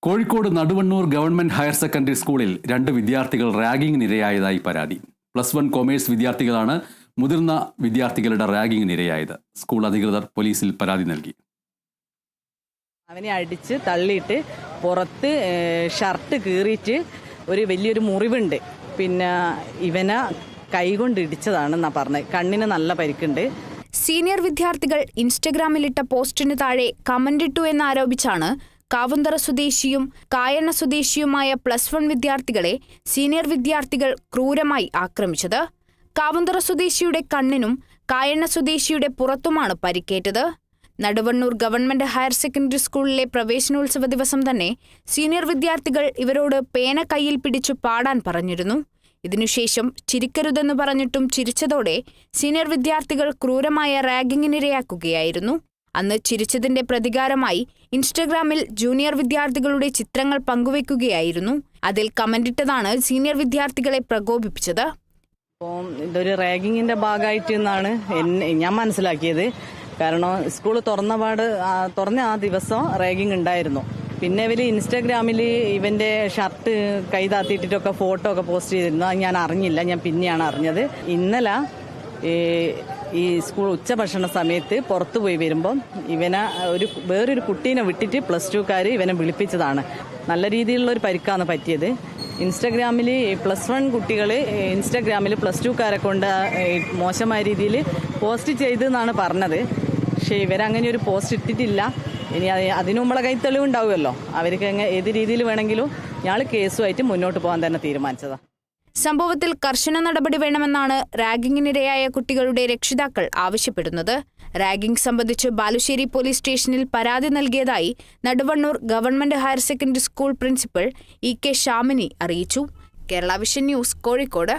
Kozhikode Naduvannur government higher secondary സ്കൂളിൽ 2 വിദ്യാർത്ഥികൾ റാഗിംഗിനിരയായതായി പരാതി. +1 കൊമേഴ്സ് വിദ്യാർത്ഥികളാണ് മുതിർന്ന വിദ്യാർത്ഥികളുടെ റാഗിംഗിനിരയായത്. സ്കൂൾ അധികൃതർ പോലീസിൽ പരാതി നൽകി. അവനെ അടിച്ച് തള്ളിയിട്ട് പുറത്ത് ഷർട്ട് കീറിയിട്ട് ഒരു വലിയൊരു മുറിവുണ്ട്. പിന്നെ ഇവനെ കൈകൊണ്ട് ഇടിച്ചതാണെന്നാ പറഞ്ഞത്. കണ്ണിന് നല്ല പരിക്കുണ്ട്. സീനിയർ വിദ്യാർത്ഥികൾ ഇൻസ്റ്റഗ്രാമിലിട്ട പോസ്റ്റിന് താഴെ കമന്റ് ഇട്ടു എന്നാരോപിച്ചാണ് കാവുന്തറ സ്വദേശിയും കായണ്ണ സ്വദേശിയുമായ +1 വിദ്യാർത്ഥികളെ സീനിയർ വിദ്യാർത്ഥികൾ ക്രൂരമായി ആക്രമിച്ചത്. കാവുന്തറ സ്വദേശിയുടെ കണ്ണിനും കായണ്ണ സ്വദേശിയുടെ പുറത്തുമാണ് പരിക്കേറ്റത്. നടുവണ്ണൂർ ഗവൺമെന്റ് ഹയർ സെക്കൻഡറി സ്കൂളിലെ പ്രവേശനോത്സവ ദിവസം തന്നെ സീനിയർ വിദ്യാർത്ഥികൾ ഇവരോട് പേന കയ്യിൽ പിടിച്ചു പാടാൻ പറഞ്ഞിരുന്നു. ഇതിനുശേഷം ചിരിക്കരുതെന്ന് പറഞ്ഞിട്ടും ചിരിച്ചതോടെ സീനിയർ വിദ്യാർത്ഥികൾ ക്രൂരമായ റാഗിങ്ങിനിരയാക്കുകയായിരുന്നു. അന്ന് ചിരിച്ചതിന്റെ പ്രതികാരമായി ഇൻസ്റ്റഗ്രാമിൽ ജൂനിയർ വിദ്യാർത്ഥികളുടെ ചിത്രങ്ങൾ പങ്കുവെക്കുകയായിരുന്നു. അതിൽ കമന്റിട്ടതാണ് സീനിയർ വിദ്യാർത്ഥികളെ പ്രകോപിപ്പിച്ചത്. ഇതൊരു റാഗിങ്ങിന്റെ ഭാഗമായിട്ട് എന്നാണ് ഞാൻ മനസ്സിലാക്കിയത്. കാരണം സ്കൂൾ തുറന്ന ആ ദിവസം റാഗിങ് ഉണ്ടായിരുന്നു. പിന്നെ ഇവർ ഇൻസ്റ്റാഗ്രാമിൽ ഇവന്റെ ഷർട്ട് കൈ താത്തിയിട്ടൊക്കെ ഫോട്ടോ ഒക്കെ പോസ്റ്റ് ചെയ്തിരുന്നു. അത് ഞാൻ അറിഞ്ഞില്ല, ഞാൻ പിന്നെയാണ് അറിഞ്ഞത്. ഇന്നലെ ഈ സ്കൂൾ ഉച്ചഭക്ഷണ സമയത്ത് പുറത്തു പോയി വരുമ്പം ഇവനെ വേറൊരു കുട്ടീനെ വിട്ടിട്ട് +2കാർ ഇവനെ വിളിപ്പിച്ചതാണ്. നല്ല രീതിയിലുള്ള ഒരു പരിക്കാണ് പറ്റിയത്. ഇൻസ്റ്റഗ്രാമിൽ +1 കുട്ടികൾ ഇൻസ്റ്റഗ്രാമിൽ +2കാരെ കൊണ്ട് മോശമായ രീതിയിൽ പോസ്റ്റ് ചെയ്തെന്നാണ് പറഞ്ഞത്. പക്ഷേ ഇവരങ്ങനെ ഒരു പോസ്റ്റ് ഇട്ടിട്ടില്ല. ഇനി അതിനു മുമ്പുള്ള കൈ തെളിവുണ്ടാവുമല്ലോ. അവർക്ക് ഏത് രീതിയിൽ വേണമെങ്കിലും ഞങ്ങൾ കേസുമായിട്ട് മുന്നോട്ട് പോകാൻ തന്നെ തീരുമാനിച്ചതാണ്. സംഭവത്തിൽ കർശന നടപടി വേണമെന്നാണ് റാഗിങ്ങിനിരയായ കുട്ടികളുടെ രക്ഷിതാക്കൾ ആവശ്യപ്പെടുന്നത്. റാഗിംഗ് സംബന്ധിച്ച് ബാലുശ്ശേരി പോലീസ് സ്റ്റേഷനിൽ പരാതി നൽകിയതായി Naduvannur government higher secondary school principal EK Shamini അറിയിച്ചു. Kerala vision news, Kozhikode.